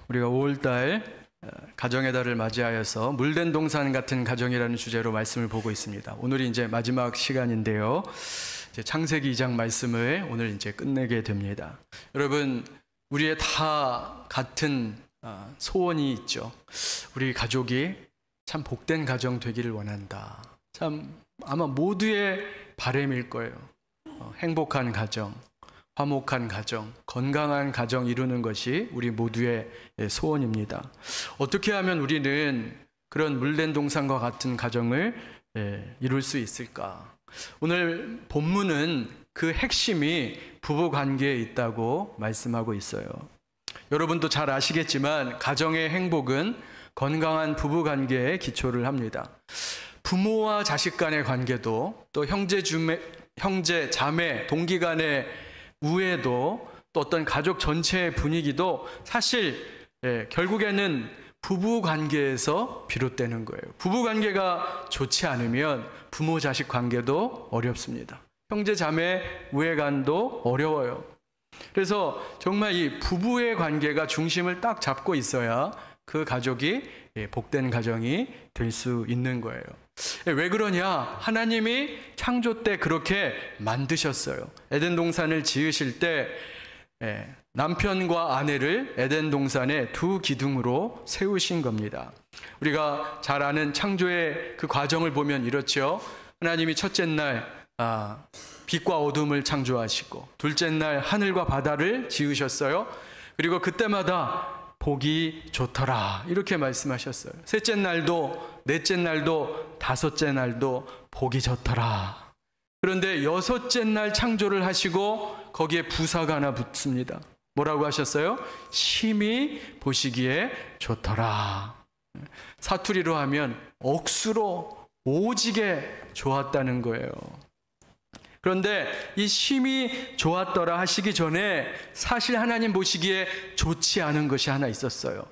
우리가 5월달 가정의 달을 맞이하여서 물된 동산 같은 가정이라는 주제로 말씀을 보고 있습니다. 오늘이 이제 마지막 시간인데요. 이제 창세기 2장 말씀을 오늘 이제 끝내게 됩니다. 여러분, 우리의 다 같은 소원이 있죠. 우리 가족이 참 복된 가정 되기를 원한다. 참 아마 모두의 바람일 거예요. 행복한 가정, 화목한 가정, 건강한 가정 이루는 것이 우리 모두의 소원입니다. 어떻게 하면 우리는 그런 물된 동산과 같은 가정을 이룰 수 있을까? 오늘 본문은 그 핵심이 부부 관계에 있다고 말씀하고 있어요. 여러분도 잘 아시겠지만 가정의 행복은 건강한 부부 관계에 기초를 합니다. 부모와 자식 간의 관계도 또 형제, 자매, 동기 간의 우애도 또 어떤 가족 전체의 분위기도 사실 결국에는 부부 관계에서 비롯되는 거예요. 부부 관계가 좋지 않으면 부모 자식 관계도 어렵습니다. 형제 자매 우애간도 어려워요. 그래서 정말 이 부부의 관계가 중심을 딱 잡고 있어야 그 가족이 복된 가정이 될 수 있는 거예요. 왜 그러냐? 하나님이 창조 때 그렇게 만드셨어요. 에덴 동산을 지으실 때 남편과 아내를 에덴 동산의 두 기둥으로 세우신 겁니다. 우리가 잘 아는 창조의 그 과정을 보면 이렇죠. 하나님이 첫째 날 빛과 어둠을 창조하시고, 둘째 날 하늘과 바다를 지으셨어요. 그리고 그때마다 보기 좋더라 이렇게 말씀하셨어요. 셋째 날도, 넷째 날도, 다섯째 날도 보기 좋더라. 그런데 여섯째 날 창조를 하시고 거기에 부사가 하나 붙습니다. 뭐라고 하셨어요? 심히 보시기에 좋더라. 사투리로 하면 억수로 오지게 좋았다는 거예요. 그런데 이 심히 좋았더라 하시기 전에 사실 하나님 보시기에 좋지 않은 것이 하나 있었어요.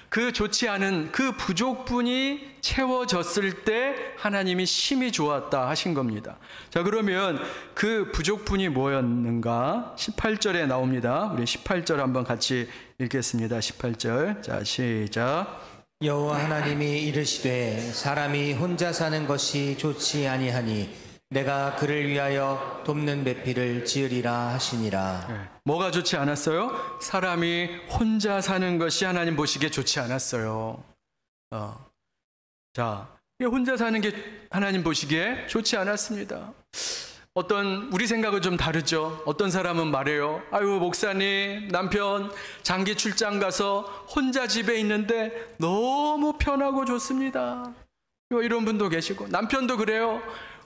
그 좋지 않은 그 부족분이 채워졌을 때 하나님이 심히 좋았다 하신 겁니다. 자, 그러면 그 부족분이 뭐였는가? 18절에 나옵니다. 우리 18절 한번 같이 읽겠습니다. 18절. 자, 시작. 여호와 하나님이 이르시되 사람이 혼자 사는 것이 좋지 아니하니 내가 그를 위하여 돕는 배필을 지으리라 하시니라. 뭐가 좋지 않았어요? 사람이 혼자 사는 것이 하나님 보시기에 좋지 않았어요. 자, 혼자 사는 게 하나님 보시기에 좋지 않았습니다. 우리 생각은 좀 다르죠. 어떤 사람은 말해요. 아유, 목사님, 남편 장기 출장 가서 혼자 집에 있는데 너무 편하고 좋습니다. 이런 분도 계시고, 남편도 그래요.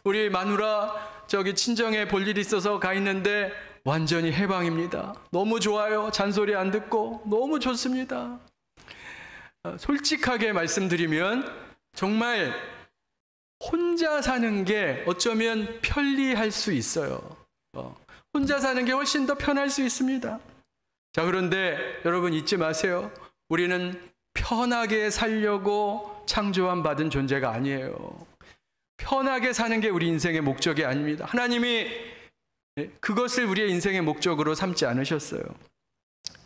우리 마누라 친정에 볼 일이 있어서 가 있는데 완전히 해방입니다. 너무 좋아요. 잔소리 안 듣고 너무 좋습니다. 솔직하게 말씀드리면 정말 혼자 사는 게 어쩌면 편리할 수 있어요. 혼자 사는 게 훨씬 더 편할 수 있습니다. 자, 그런데 여러분 잊지 마세요. 우리는 편하게 살려고 창조함 받은 존재가 아니에요. 편하게 사는 게 우리 인생의 목적이 아닙니다. 하나님이 그것을 우리의 인생의 목적으로 삼지 않으셨어요.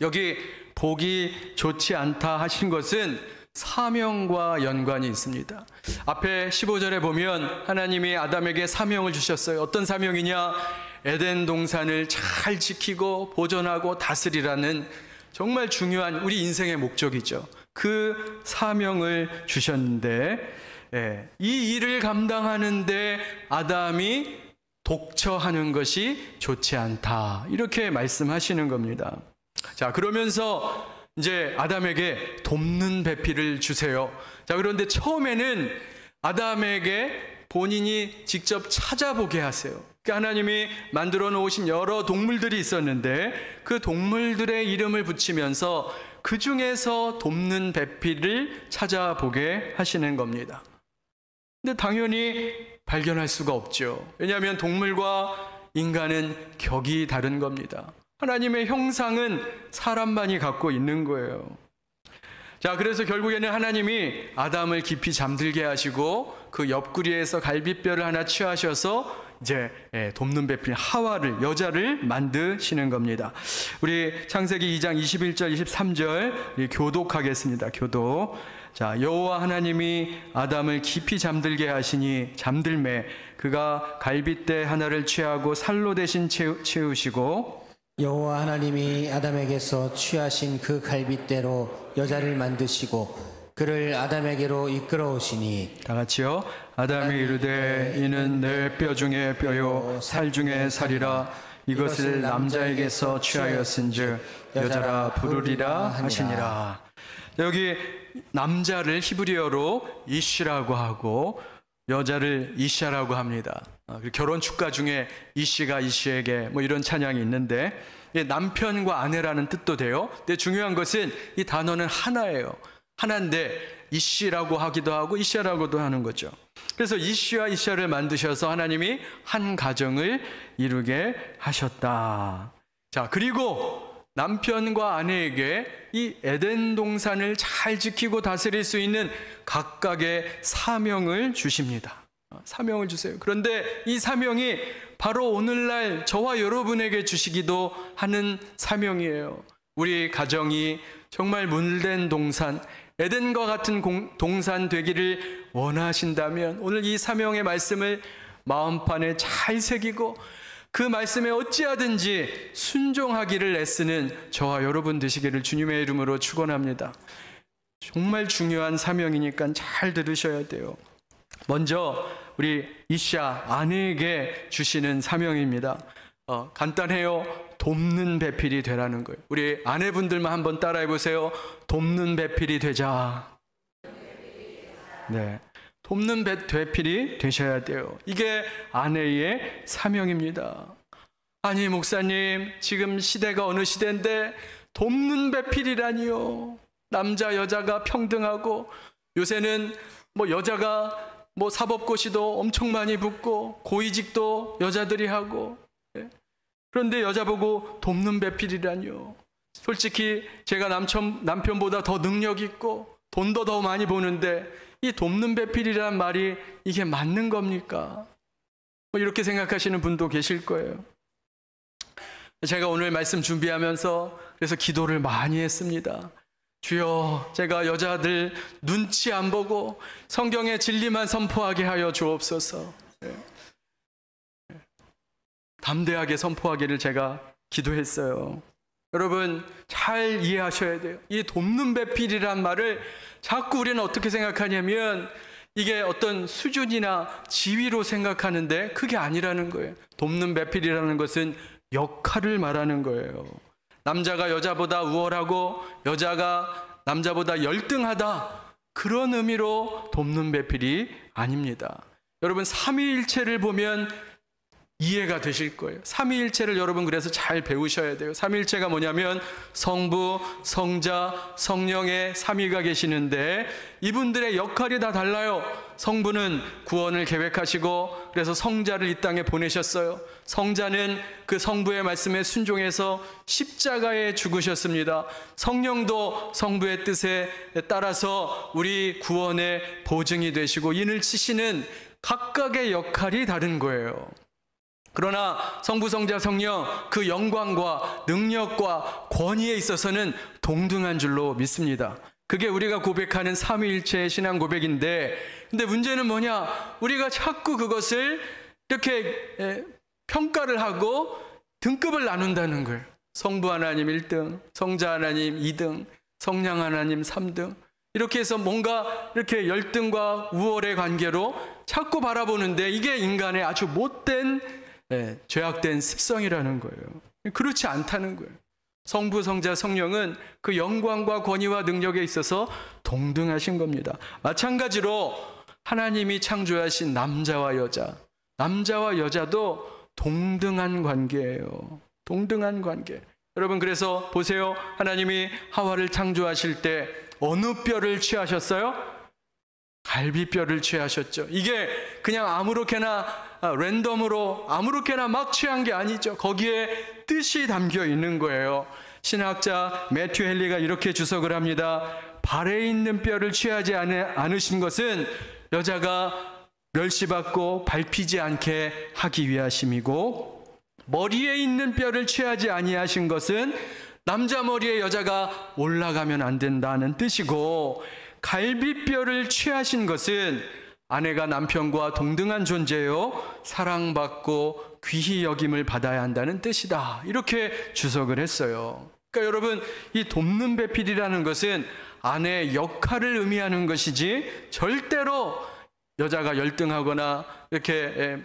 여기 보기 좋지 않다 하신 것은 사명과 연관이 있습니다. 앞에 15절에 보면 하나님이 아담에게 사명을 주셨어요. 어떤 사명이냐? 에덴 동산을 잘 지키고 보존하고 다스리라는 정말 중요한 우리 인생의 목적이죠. 그 사명을 주셨는데 이 일을 감당하는데 아담이 독처하는 것이 좋지 않다 이렇게 말씀하시는 겁니다. 자, 그러면서 이제 아담에게 돕는 배필을 주세요. 자, 그런데 처음에는 아담에게 본인이 직접 찾아보게 하세요. 하나님이 만들어 놓으신 여러 동물들이 있었는데 그 동물들의 이름을 붙이면서 그 중에서 돕는 배필을 찾아보게 하시는 겁니다. 근데 당연히 발견할 수가 없죠. 왜냐하면 동물과 인간은 격이 다른 겁니다. 하나님의 형상은 사람만이 갖고 있는 거예요. 자, 그래서 결국에는 하나님이 아담을 깊이 잠들게 하시고 그 옆구리에서 갈비뼈를 하나 취하셔서 이제 돕는 배필 하와를, 여자를 만드시는 겁니다. 우리 창세기 2장 21절 23절 교독하겠습니다. 교독. 자, 여호와 하나님이 아담을 깊이 잠들게 하시니 잠들매 그가 갈빗대 하나를 취하고 살로 대신 채우시고, 여호와 하나님이 아담에게서 취하신 그 갈빗대로 여자를 만드시고 그를 아담에게로 이끌어오시니, 다 같이요. 아담이 이르되 이는 내 뼈 중에 뼈요 살 중에 살이라. 이것을 남자에게서 취하였은즉 여자라 부르리라 하시니라. 여기 남자를 히브리어로 이쉬라고 하고 여자를 이샤라고 합니다. 결혼 축가 중에 이씨가 이씨에게 뭐 이런 찬양이 있는데, 남편과 아내라는 뜻도 돼요. 근데 중요한 것은 이 단어는 하나예요. 하나인데 이씨라고 하기도 하고 이샤라고도 하는 거죠. 그래서 이씨와 이샤를 만드셔서 하나님이 한 가정을 이루게 하셨다. 자, 그리고 남편과 아내에게 이 에덴 동산을 잘 지키고 다스릴 수 있는 각각의 사명을 주십니다. 사명을 주세요. 그런데 이 사명이 바로 오늘날 저와 여러분에게 주시기도 하는 사명이에요. 우리 가정이 정말 물된 동산, 에덴과 같은 동산 되기를 원하신다면 오늘 이 사명의 말씀을 마음판에 잘 새기고 그 말씀에 어찌하든지 순종하기를 애쓰는 저와 여러분 되시기를 주님의 이름으로 축원합니다. 정말 중요한 사명이니까 잘 들으셔야 돼요. 먼저 우리 이샤 아내에게 주시는 사명입니다. 간단해요. 돕는 배필이 되라는 거예요. 우리 아내분들만 한번 따라해 보세요. 돕는 배필이 되자. 네, 돕는 배필이 되셔야 돼요. 이게 아내의 사명입니다. 아니 목사님, 지금 시대가 어느 시대인데 돕는 배필이라니요. 남자 여자가 평등하고 요새는 뭐 여자가 뭐 사법고시도 엄청 많이 붙고 고위직도 여자들이 하고, 그런데 여자 보고 돕는 배필이라뇨. 솔직히 제가 남편보다 더 능력 있고 돈도 더 많이 버는데 이 돕는 배필이란 말이 이게 맞는 겁니까? 뭐 이렇게 생각하시는 분도 계실 거예요. 제가 오늘 말씀 준비하면서 그래서 기도를 많이 했습니다. 주여, 제가 여자들 눈치 안 보고 성경의 진리만 선포하게 하여 주옵소서. 담대하게 선포하기를 제가 기도했어요. 여러분 잘 이해하셔야 돼요. 이 돕는 배필이란 말을 자꾸 우리는 어떻게 생각하냐면 이게 어떤 수준이나 지위로 생각하는데 그게 아니라는 거예요. 돕는 배필이라는 것은 역할을 말하는 거예요. 남자가 여자보다 우월하고 여자가 남자보다 열등하다, 그런 의미로 돕는 배필이 아닙니다. 여러분 삼위일체를 보면 이해가 되실 거예요. 삼위일체를 여러분 그래서 잘 배우셔야 돼요. 삼위일체가 뭐냐면 성부, 성자, 성령의 삼위가 계시는데 이분들의 역할이 다 달라요. 성부는 구원을 계획하시고 그래서 성자를 이 땅에 보내셨어요. 성자는 그 성부의 말씀에 순종해서 십자가에 죽으셨습니다. 성령도 성부의 뜻에 따라서 우리 구원의 보증이 되시고 인을 치시는 각각의 역할이 다른 거예요. 그러나 성부, 성자, 성령 그 영광과 능력과 권위에 있어서는 동등한 줄로 믿습니다. 그게 우리가 고백하는 삼위일체의 신앙 고백인데, 근데 문제는 뭐냐? 우리가 자꾸 그것을 이렇게 평가를 하고 등급을 나눈다는 거예요. 성부 하나님 1등, 성자 하나님 2등, 성령 하나님 3등, 이렇게 해서 뭔가 이렇게 열등과 우월의 관계로 자꾸 바라보는데 이게 인간의 아주 못된 죄악된 습성이라는 거예요. 그렇지 않다는 거예요. 성부, 성자, 성령은 그 영광과 권위와 능력에 있어서 동등하신 겁니다. 마찬가지로 하나님이 창조하신 남자와 여자도 동등한 관계예요. 동등한 관계. 여러분 그래서 보세요. 하나님이 하와를 창조하실 때 어느 뼈를 취하셨어요? 갈비뼈를 취하셨죠. 이게 그냥 아무렇게나 랜덤으로 아무렇게나 막 취한 게 아니죠. 거기에 뜻이 담겨 있는 거예요. 신학자 매튜 헨리가 이렇게 주석을 합니다. 발에 있는 뼈를 취하지 않으신 것은 여자가 멸시받고 밟히지 않게 하기 위하심이고, 머리에 있는 뼈를 취하지 아니하신 것은 남자 머리에 여자가 올라가면 안 된다는 뜻이고, 갈비뼈를 취하신 것은 아내가 남편과 동등한 존재요 사랑받고 귀히 여김을 받아야 한다는 뜻이다. 이렇게 주석을 했어요. 그러니까 여러분, 이 돕는 배필이라는 것은 아내의 역할을 의미하는 것이지 절대로 여자가 열등하거나 이렇게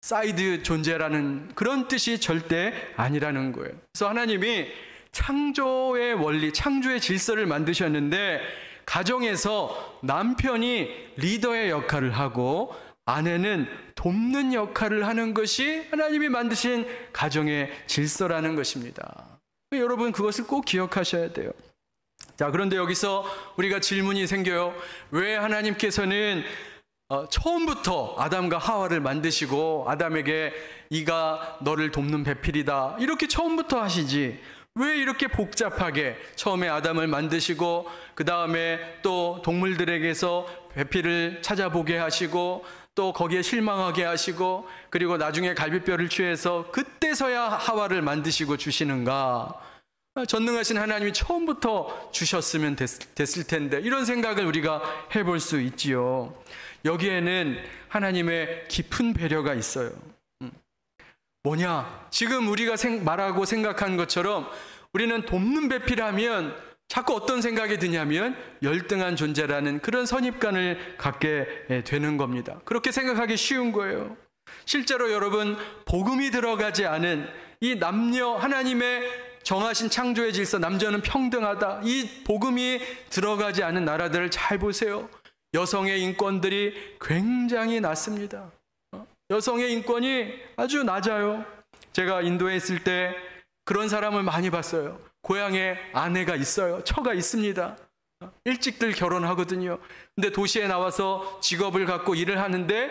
사이드 존재라는 그런 뜻이 절대 아니라는 거예요. 그래서 하나님이 창조의 원리, 창조의 질서를 만드셨는데, 가정에서 남편이 리더의 역할을 하고 아내는 돕는 역할을 하는 것이 하나님이 만드신 가정의 질서라는 것입니다. 여러분, 그것을 꼭 기억하셔야 돼요. 자, 그런데 여기서 우리가 질문이 생겨요. 왜 하나님께서는 처음부터 아담과 하와를 만드시고 아담에게 이가 너를 돕는 배필이다 이렇게 처음부터 하시지, 왜 이렇게 복잡하게 처음에 아담을 만드시고 그 다음에 또 동물들에게서 배필을 찾아보게 하시고 또 거기에 실망하게 하시고 그리고 나중에 갈비뼈를 취해서 그때서야 하와를 만드시고 주시는가? 전능하신 하나님이 처음부터 주셨으면 됐을 텐데, 이런 생각을 우리가 해볼 수 있지요. 여기에는 하나님의 깊은 배려가 있어요. 뭐냐? 지금 우리가 말하고 생각한 것처럼 우리는 돕는 배필하면 자꾸 어떤 생각이 드냐면 열등한 존재라는 그런 선입관을 갖게 되는 겁니다. 그렇게 생각하기 쉬운 거예요. 실제로 여러분, 복음이 들어가지 않은 이 남녀, 하나님의 정하신 창조의 질서, 남녀는 평등하다, 이 복음이 들어가지 않은 나라들을 잘 보세요. 여성의 인권들이 굉장히 낮습니다. 여성의 인권이 아주 낮아요. 제가 인도에 있을 때 그런 사람을 많이 봤어요. 고향에 아내가 있어요. 처가 있습니다. 일찍들 결혼하거든요. 근데 도시에 나와서 직업을 갖고 일을 하는데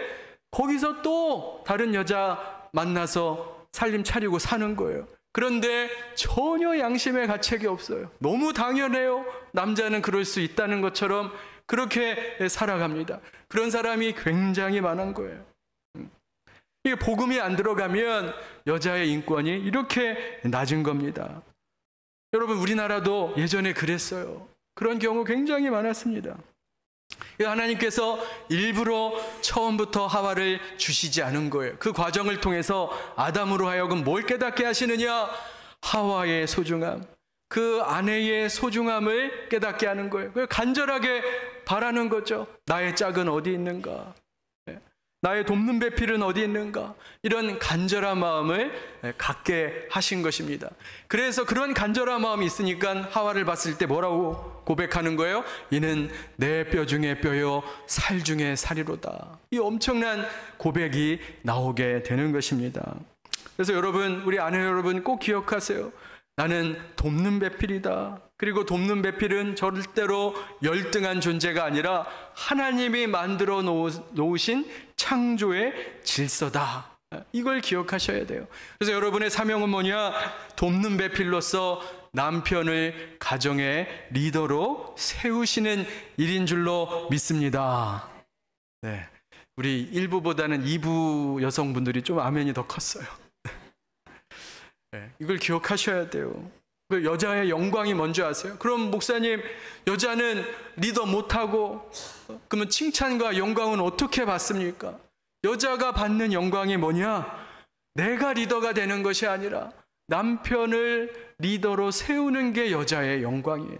거기서 또 다른 여자 만나서 살림 차리고 사는 거예요. 그런데 전혀 양심의 가책이 없어요. 너무 당연해요. 남자는 그럴 수 있다는 것처럼 그렇게 살아갑니다. 그런 사람이 굉장히 많은 거예요. 이게 복음이 안 들어가면 여자의 인권이 이렇게 낮은 겁니다. 여러분, 우리나라도 예전에 그랬어요. 그런 경우 굉장히 많았습니다. 하나님께서 일부러 처음부터 하와를 주시지 않은 거예요. 그 과정을 통해서 아담으로 하여금 뭘 깨닫게 하시느냐? 하와의 소중함, 그 아내의 소중함을 깨닫게 하는 거예요. 간절하게 바라는 거죠. 나의 짝은 어디 있는가? 나의 돕는 배필은 어디 있는가? 이런 간절한 마음을 갖게 하신 것입니다. 그래서 그런 간절한 마음이 있으니까 하와를 봤을 때 뭐라고 고백하는 거예요? 이는 내 뼈 중에 뼈요 살 중에 살이로다. 이 엄청난 고백이 나오게 되는 것입니다. 그래서 여러분, 우리 아내 여러분 꼭 기억하세요. 나는 돕는 배필이다. 그리고 돕는 배필은 절대로 열등한 존재가 아니라 하나님이 만들어 놓으신 창조의 질서다. 이걸 기억하셔야 돼요. 그래서 여러분의 사명은 뭐냐? 돕는 배필로서 남편을 가정의 리더로 세우시는 일인 줄로 믿습니다. 네, 우리 1부보다는 2부 여성분들이 좀 아멘이 더 컸어요. 네, 이걸 기억하셔야 돼요. 여자의 영광이 뭔지 아세요? 그럼 목사님, 여자는 리더 못하고 그러면 칭찬과 영광은 어떻게 받습니까? 여자가 받는 영광이 뭐냐? 내가 리더가 되는 것이 아니라 남편을 리더로 세우는 게 여자의 영광이에요.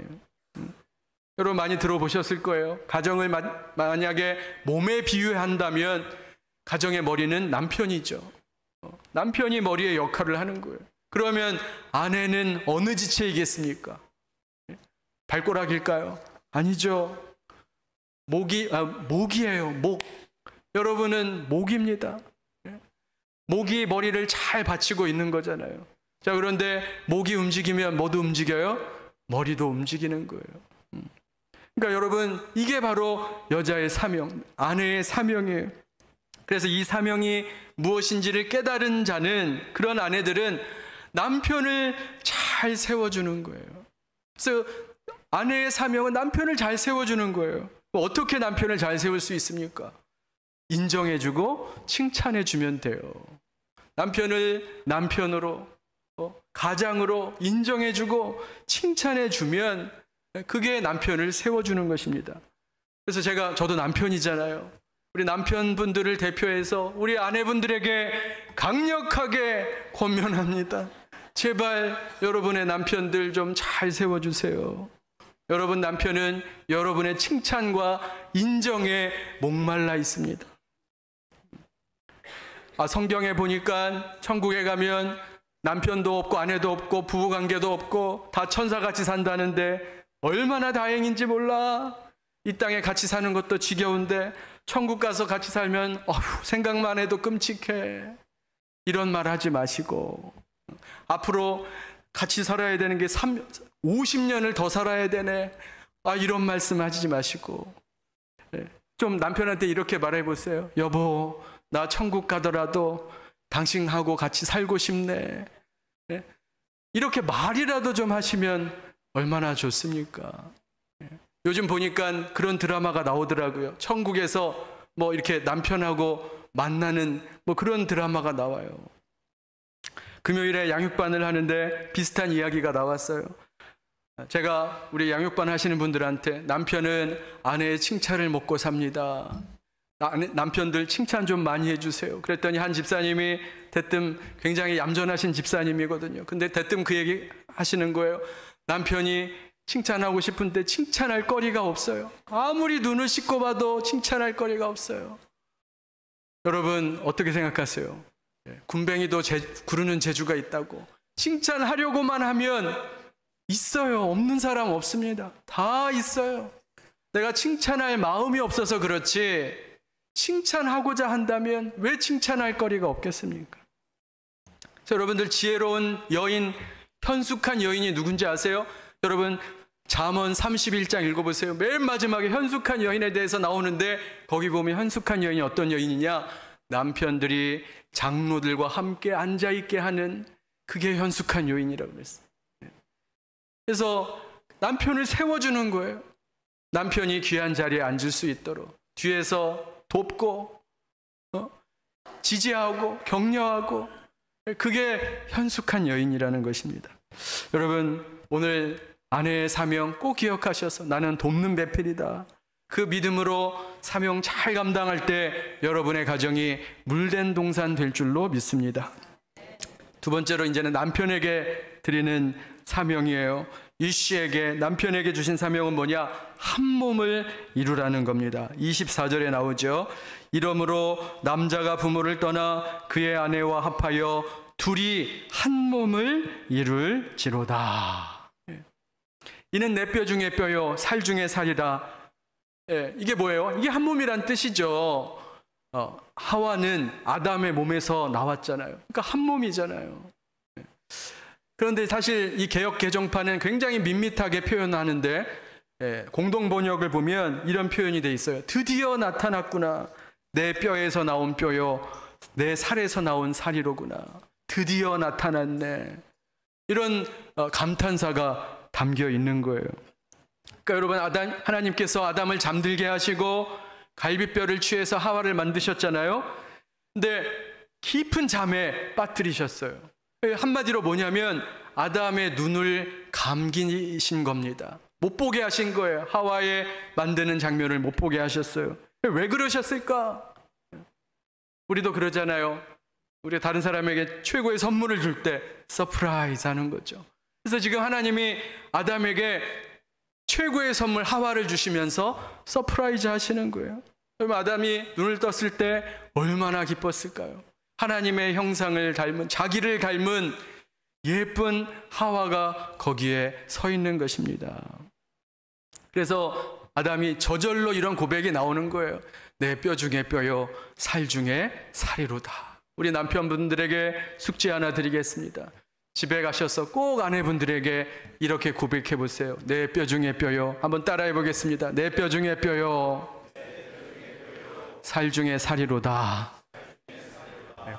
여러분 많이 들어보셨을 거예요. 가정을 만약에 몸에 비유한다면 가정의 머리는 남편이죠. 남편이 머리의 역할을 하는 거예요. 그러면 아내는 어느 지체이겠습니까? 발가락일까요? 아니죠. 목이에요. 목. 여러분은 목입니다. 목이 머리를 잘 받치고 있는 거잖아요. 자, 그런데 목이 움직이면 뭐도 움직여요? 머리도 움직이는 거예요. 그러니까 여러분, 이게 바로 여자의 사명, 아내의 사명이에요. 그래서 이 사명이 무엇인지를 깨달은 자는, 그런 아내들은 남편을 잘 세워주는 거예요. 그래서 아내의 사명은 남편을 잘 세워주는 거예요. 어떻게 남편을 잘 세울 수 있습니까? 인정해주고 칭찬해주면 돼요. 남편을 남편으로, 가장으로 인정해주고 칭찬해주면 그게 남편을 세워주는 것입니다. 그래서 저도 남편이잖아요. 우리 남편분들을 대표해서 우리 아내분들에게 강력하게 권면합니다. 제발 여러분의 남편들 좀 잘 세워주세요. 여러분 남편은 여러분의 칭찬과 인정에 목말라 있습니다. 성경에 보니까 천국에 가면 남편도 없고 아내도 없고 부부관계도 없고 다 천사같이 산다는데 얼마나 다행인지 몰라. 이 땅에 같이 사는 것도 지겨운데 천국 가서 같이 살면 생각만 해도 끔찍해. 이런 말 하지 마시고 앞으로 같이 살아야 되는 게 50년을 더 살아야 되네. 이런 말씀 하지 마시고 좀 남편한테 이렇게 말해 보세요. 여보, 나 천국 가더라도 당신하고 같이 살고 싶네. 이렇게 말이라도 좀 하시면 얼마나 좋습니까? 요즘 보니까 그런 드라마가 나오더라고요. 천국에서 이렇게 남편하고 만나는 그런 드라마가 나와요. 금요일에 양육반을 하는데 비슷한 이야기가 나왔어요. 제가 우리 양육반 하시는 분들한테 남편은 아내의 칭찬을 먹고 삽니다. 남편들 칭찬 좀 많이 해주세요. 그랬더니 한 집사님이 대뜸 굉장히 얌전하신 집사님이거든요. 근데 대뜸 그 얘기 하시는 거예요. 남편이 칭찬하고 싶은데 칭찬할 거리가 없어요. 아무리 눈을 씻고 봐도 칭찬할 거리가 없어요. 여러분 어떻게 생각하세요? 군뱅이도 구르는 재주가 있다고. 칭찬하려고만 하면 있어요. 없는 사람 없습니다. 다 있어요. 내가 칭찬할 마음이 없어서 그렇지 칭찬하고자 한다면 왜 칭찬할 거리가 없겠습니까? 여러분들 지혜로운 여인, 현숙한 여인이 누군지 아세요? 여러분 잠언 31장 읽어보세요. 맨 마지막에 현숙한 여인에 대해서 나오는데 거기 보면 현숙한 여인이 어떤 여인이냐? 남편들이 장로들과 함께 앉아있게 하는 그게 현숙한 여인이라고 그랬어요. 그래서 남편을 세워주는 거예요. 남편이 귀한 자리에 앉을 수 있도록 뒤에서 돕고 지지하고 격려하고 그게 현숙한 여인이라는 것입니다. 여러분 오늘 아내의 사명 꼭 기억하셔서 나는 돕는 배필이다. 그 믿음으로 사명 잘 감당할 때 여러분의 가정이 물된 동산 될 줄로 믿습니다. 두 번째로 이제는 남편에게 드리는 사명이에요. 이 씨에게 남편에게 주신 사명은 뭐냐? 한 몸을 이루라는 겁니다. 24절에 나오죠. 이러므로 남자가 부모를 떠나 그의 아내와 합하여 둘이 한 몸을 이룰지로다. 이는 내 뼈 중에 뼈요 살 중에 살이라. 이게 뭐예요? 이게 한 몸이란 뜻이죠. 하와는 아담의 몸에서 나왔잖아요. 그러니까 한 몸이잖아요. 그런데 사실 이 개역 개정판은 굉장히 밋밋하게 표현하는데 공동 번역을 보면 이런 표현이 돼 있어요. 드디어 나타났구나. 내 뼈에서 나온 뼈요 내 살에서 나온 살이로구나. 드디어 나타났네. 이런 감탄사가 담겨 있는 거예요. 그러니까 여러분 하나님께서 아담을 잠들게 하시고 갈비뼈를 취해서 하와를 만드셨잖아요. 근데 깊은 잠에 빠뜨리셨어요. 한마디로 뭐냐면 아담의 눈을 감기신 겁니다. 못 보게 하신 거예요. 하와의 만드는 장면을 못 보게 하셨어요. 왜 그러셨을까? 우리도 그러잖아요. 우리 다른 사람에게 최고의 선물을 줄 때 서프라이즈 하는 거죠. 그래서 지금 하나님이 아담에게 최고의 선물 하와를 주시면서 서프라이즈 하시는 거예요. 그럼 아담이 눈을 떴을 때 얼마나 기뻤을까요? 하나님의 형상을 닮은, 자기를 닮은 예쁜 하와가 거기에 서 있는 것입니다. 그래서 아담이 저절로 이런 고백이 나오는 거예요. 내 뼈 중에 뼈요 살 중에 살이로다. 우리 남편분들에게 숙제 하나 드리겠습니다. 집에 가셔서 꼭 아내분들에게 이렇게 고백해 보세요. 내 뼈 중에 뼈요. 한번 따라해 보겠습니다. 내 뼈 중에 뼈요 살 중에 살이로다.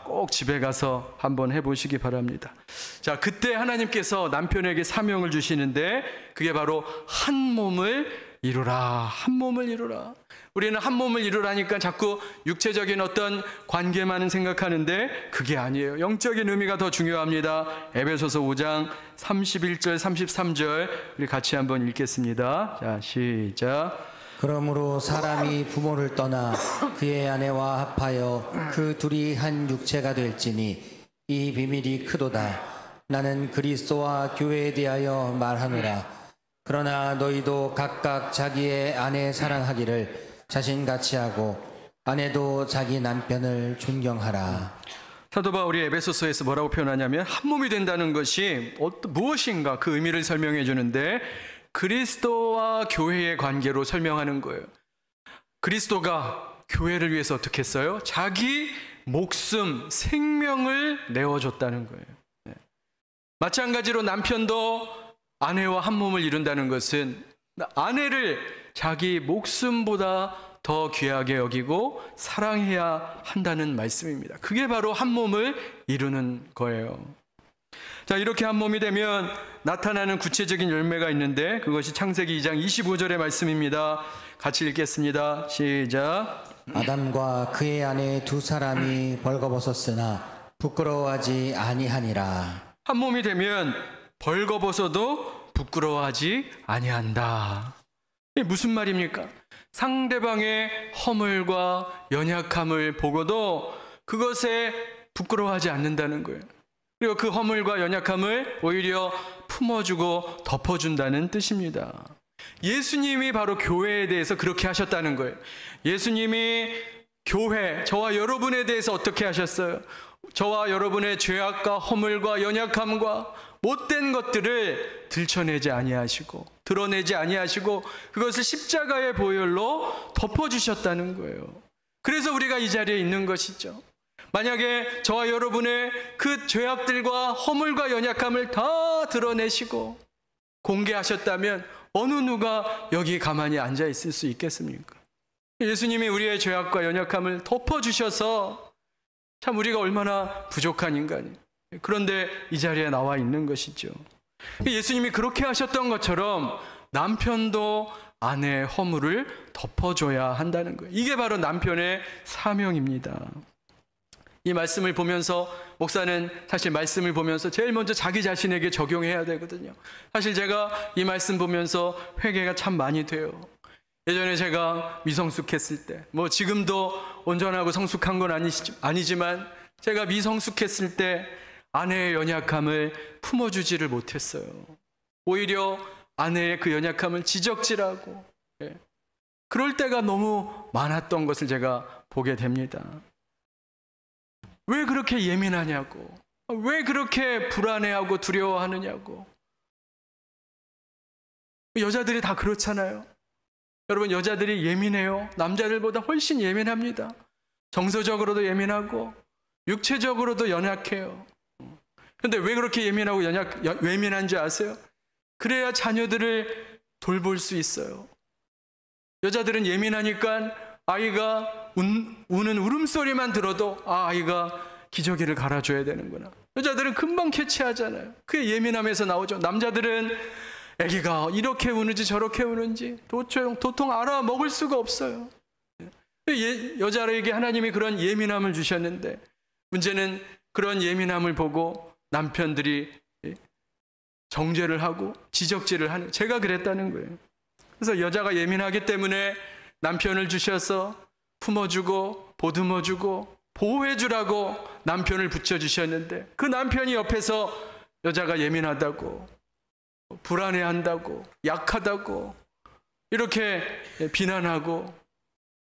꼭 집에 가서 한번 해보시기 바랍니다. 자, 그때 하나님께서 남편에게 사명을 주시는데 그게 바로 한 몸을 이루라. 한 몸을 이루라. 우리는 한 몸을 이루라니까 자꾸 육체적인 어떤 관계만은 생각하는데 그게 아니에요. 영적인 의미가 더 중요합니다. 에베소서 5장 31절 33절 우리 같이 한번 읽겠습니다. 자, 시작. 그러므로 사람이 부모를 떠나 그의 아내와 합하여 그 둘이 한 육체가 될지니 이 비밀이 크도다. 나는 그리스도와 교회에 대하여 말하노라. 그러나 너희도 각각 자기의 아내 사랑하기를 자신같이 하고 아내도 자기 남편을 존경하라. 사도 바울이 에베소서에서 뭐라고 표현하냐면 한 몸이 된다는 것이 무엇인가 그 의미를 설명해 주는데 그리스도와 교회의 관계로 설명하는 거예요. 그리스도가 교회를 위해서 어떻게 했어요? 자기 목숨, 생명을 내어줬다는 거예요. 마찬가지로 남편도 아내와 한 몸을 이룬다는 것은 아내를 자기 목숨보다 더 귀하게 여기고 사랑해야 한다는 말씀입니다. 그게 바로 한 몸을 이루는 거예요. 자, 이렇게 한 몸이 되면 나타나는 구체적인 열매가 있는데 그것이 창세기 2장 25절의 말씀입니다. 같이 읽겠습니다. 시작. 아담과 그의 아내 두 사람이 벌거벗었으나 부끄러워하지 아니하니라. 한 몸이 되면 벌거벗어도 부끄러워하지 아니한다. 이게 무슨 말입니까? 상대방의 허물과 연약함을 보고도 그것에 부끄러워하지 않는다는 거예요. 그리고 그 허물과 연약함을 오히려 품어주고 덮어준다는 뜻입니다. 예수님이 바로 교회에 대해서 그렇게 하셨다는 거예요. 예수님이 교회, 저와 여러분에 대해서 어떻게 하셨어요? 저와 여러분의 죄악과 허물과 연약함과 못된 것들을 들춰내지 아니하시고 드러내지 아니하시고 그것을 십자가의 보혈로 덮어주셨다는 거예요. 그래서 우리가 이 자리에 있는 것이죠. 만약에 저와 여러분의 그 죄악들과 허물과 연약함을 다 드러내시고 공개하셨다면 어느 누가 여기 가만히 앉아 있을 수 있겠습니까? 예수님이 우리의 죄악과 연약함을 덮어주셔서 참 우리가 얼마나 부족한 인간이. 그런데 이 자리에 나와 있는 것이죠. 예수님이 그렇게 하셨던 것처럼 남편도 아내의 허물을 덮어줘야 한다는 거예요. 이게 바로 남편의 사명입니다. 이 말씀을 보면서 목사는 사실 말씀을 보면서 제일 먼저 자기 자신에게 적용해야 되거든요. 사실 제가 이 말씀 보면서 회개가 참 많이 돼요. 예전에 제가 미성숙했을 때, 뭐 지금도 온전하고 성숙한 건 아니지만 제가 미성숙했을 때 아내의 연약함을 품어주지를 못했어요. 오히려 아내의 그 연약함을 지적질하고 그럴 때가 너무 많았던 것을 제가 보게 됩니다. 왜 그렇게 예민하냐고, 왜 그렇게 불안해하고 두려워하느냐고. 여자들이 다 그렇잖아요. 여러분, 여자들이 예민해요. 남자들보다 훨씬 예민합니다. 정서적으로도 예민하고 육체적으로도 연약해요. 그런데 왜 그렇게 예민하고 예민한지 아세요? 그래야 자녀들을 돌볼 수 있어요. 여자들은 예민하니까 아이가 우는 울음소리만 들어도 아이가 기저귀를 갈아줘야 되는구나. 여자들은 금방 캐치하잖아요. 그게 예민함에서 나오죠. 남자들은 아기가 이렇게 우는지 저렇게 우는지 도통 알아먹을 수가 없어요. 여자에게 하나님이 그런 예민함을 주셨는데 문제는 그런 예민함을 보고 남편들이 정죄를 하고 지적질을 하는, 제가 그랬다는 거예요. 그래서 여자가 예민하기 때문에 남편을 주셔서 품어주고 보듬어주고 보호해주라고 남편을 붙여주셨는데 그 남편이 옆에서 여자가 예민하다고 불안해한다고 약하다고 이렇게 비난하고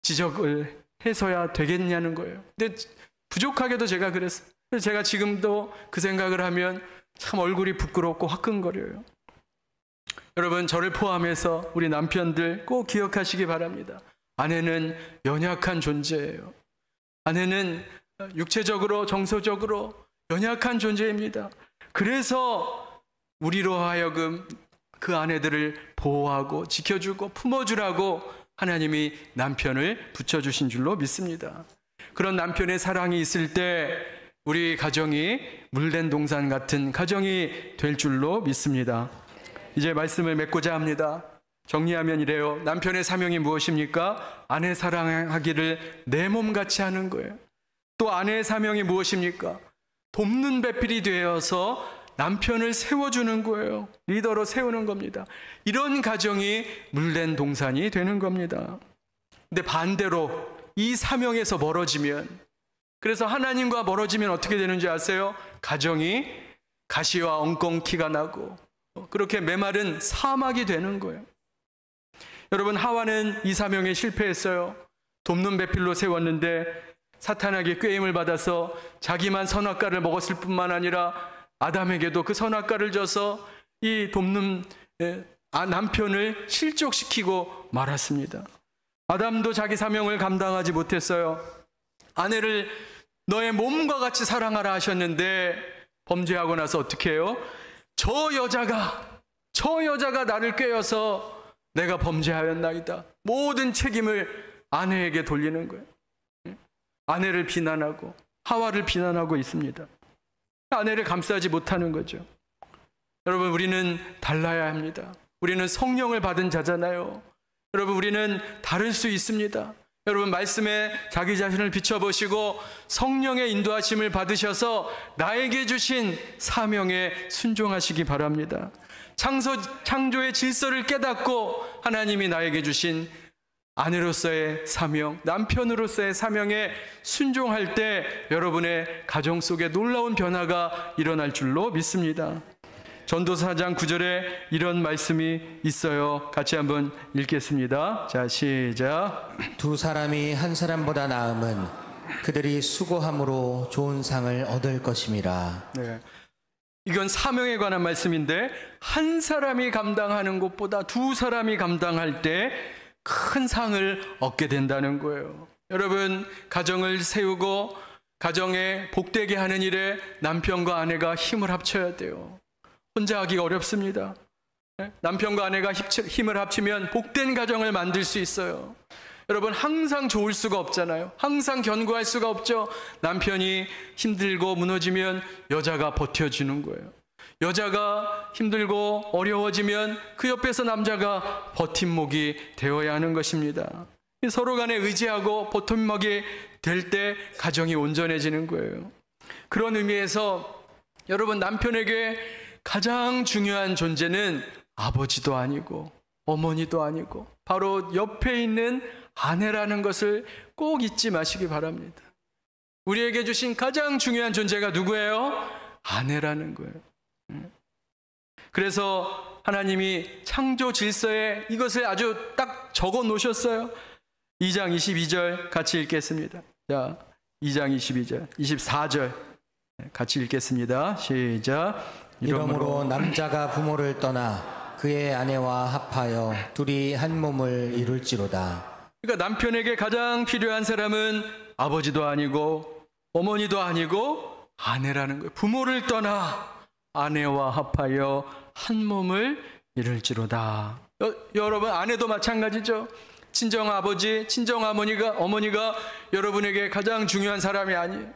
지적을 해서야 되겠냐는 거예요. 근데 부족하게도 제가 그랬어요. 그래서 제가 지금도 그 생각을 하면 참 얼굴이 부끄럽고 화끈거려요. 여러분, 저를 포함해서 우리 남편들 꼭 기억하시기 바랍니다. 아내는 연약한 존재예요. 아내는 육체적으로 정서적으로 연약한 존재입니다. 그래서 우리로 하여금 그 아내들을 보호하고 지켜주고 품어주라고 하나님이 남편을 붙여주신 줄로 믿습니다. 그런 남편의 사랑이 있을 때 우리 가정이 물된 동산 같은 가정이 될 줄로 믿습니다. 이제 말씀을 맺고자 합니다. 정리하면 이래요. 남편의 사명이 무엇입니까? 아내 사랑하기를 내 몸같이 하는 거예요. 또 아내의 사명이 무엇입니까? 돕는 배필이 되어서 남편을 세워주는 거예요. 리더로 세우는 겁니다. 이런 가정이 물된 동산이 되는 겁니다. 근데 반대로 이 사명에서 멀어지면, 그래서 하나님과 멀어지면 어떻게 되는지 아세요? 가정이 가시와 엉겅퀴가 나고 그렇게 메마른 사막이 되는 거예요. 여러분, 하와는 이 사명에 실패했어요. 돕는 배필로 세웠는데 사탄에게 꾀임을 받아서 자기만 선악과를 먹었을 뿐만 아니라 아담에게도 그 선악과를 줘서 이 돕는 남편을 실족시키고 말았습니다. 아담도 자기 사명을 감당하지 못했어요. 아내를 너의 몸과 같이 사랑하라 하셨는데 범죄하고 나서 어떻게 해요? 저 여자가 나를 꾀어서 내가 범죄하였나이다. 모든 책임을 아내에게 돌리는 거예요. 아내를 비난하고 하와를 비난하고 있습니다. 아내를 감싸지 못하는 거죠. 여러분, 우리는 달라야 합니다. 우리는 성령을 받은 자잖아요. 여러분, 우리는 다를 수 있습니다. 여러분, 말씀에 자기 자신을 비춰보시고 성령의 인도하심을 받으셔서 나에게 주신 사명에 순종하시기 바랍니다. 창조의 질서를 깨닫고 하나님이 나에게 주신 아내로서의 사명, 남편으로서의 사명에 순종할 때 여러분의 가정 속에 놀라운 변화가 일어날 줄로 믿습니다. 전도서 4장 9절에 이런 말씀이 있어요. 같이 한번 읽겠습니다. 자, 시작. 두 사람이 한 사람보다 나음은 그들이 수고함으로 좋은 상을 얻을 것임이라. 네. 이건 사명에 관한 말씀인데, 한 사람이 감당하는 것보다 두 사람이 감당할 때 큰 상을 얻게 된다는 거예요. 여러분, 가정을 세우고 가정에 복되게 하는 일에 남편과 아내가 힘을 합쳐야 돼요. 혼자 하기가 어렵습니다. 남편과 아내가 힘을 합치면 복된 가정을 만들 수 있어요. 여러분, 항상 좋을 수가 없잖아요. 항상 견고할 수가 없죠. 남편이 힘들고 무너지면 여자가 버텨주는 거예요. 여자가 힘들고 어려워지면 그 옆에서 남자가 버팀목이 되어야 하는 것입니다. 서로 간에 의지하고 버팀목이 될 때 가정이 온전해지는 거예요. 그런 의미에서 여러분, 남편에게 가장 중요한 존재는 아버지도 아니고 어머니도 아니고 바로 옆에 있는 아내라는 것을 꼭 잊지 마시기 바랍니다. 우리에게 주신 가장 중요한 존재가 누구예요? 아내라는 거예요. 그래서 하나님이 창조 질서에 이것을 아주 딱 적어 놓으셨어요. 2장 22절 같이 읽겠습니다. 자, 2장 22절, 24절 같이 읽겠습니다. 시작. 이러므로 남자가 부모를 떠나 그의 아내와 합하여 둘이 한 몸을 이룰지로다. 그러니까 남편에게 가장 필요한 사람은 아버지도 아니고 어머니도 아니고 아내라는 거예요. 부모를 떠나 아내와 합하여 한 몸을 이룰지로다. 여러분, 아내도 마찬가지죠. 친정 아버지, 친정 어머니가 여러분에게 가장 중요한 사람이 아니에요.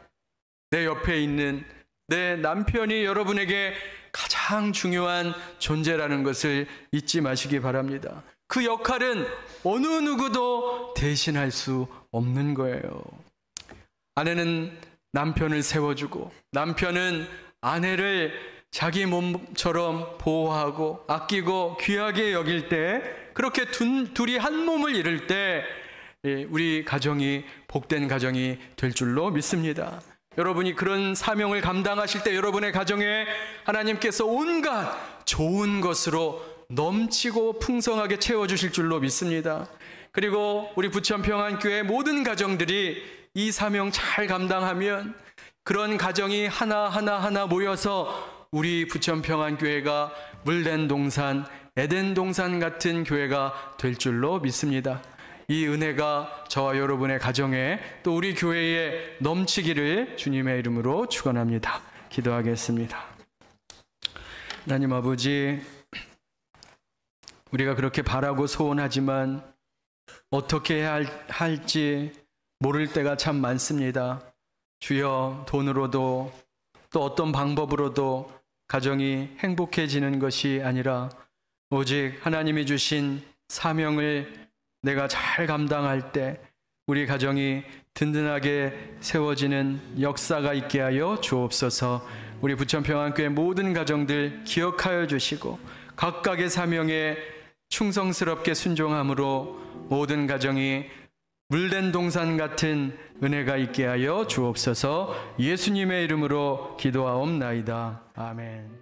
내 옆에 있는 내 남편이 여러분에게 가장 중요한 존재라는 것을 잊지 마시기 바랍니다. 그 역할은 어느 누구도 대신할 수 없는 거예요. 아내는 남편을 세워주고 남편은 아내를 자기 몸처럼 보호하고 아끼고 귀하게 여길 때, 그렇게 둘이 한 몸을 이룰 때 우리 가정이 복된 가정이 될 줄로 믿습니다. 여러분이 그런 사명을 감당하실 때 여러분의 가정에 하나님께서 온갖 좋은 것으로 넘치고 풍성하게 채워주실 줄로 믿습니다. 그리고 우리 부천평안교회 모든 가정들이 이 사명 잘 감당하면 그런 가정이 하나하나 모여서 우리 부천평안교회가 물된 동산, 에덴 동산 같은 교회가 될 줄로 믿습니다. 이 은혜가 저와 여러분의 가정에 또 우리 교회에 넘치기를 주님의 이름으로 축원합니다. 기도하겠습니다. 하나님 아버지, 우리가 그렇게 바라고 소원하지만 어떻게 해야 할지 모를 때가 참 많습니다. 주여, 돈으로도 또 어떤 방법으로도 가정이 행복해지는 것이 아니라 오직 하나님이 주신 사명을 내가 잘 감당할 때 우리 가정이 든든하게 세워지는 역사가 있게 하여 주옵소서. 우리 부천평안교회 모든 가정들 기억하여 주시고 각각의 사명에 충성스럽게 순종함으로 모든 가정이 물된 동산 같은 은혜가 있게 하여 주옵소서. 예수님의 이름으로 기도하옵나이다. 아멘.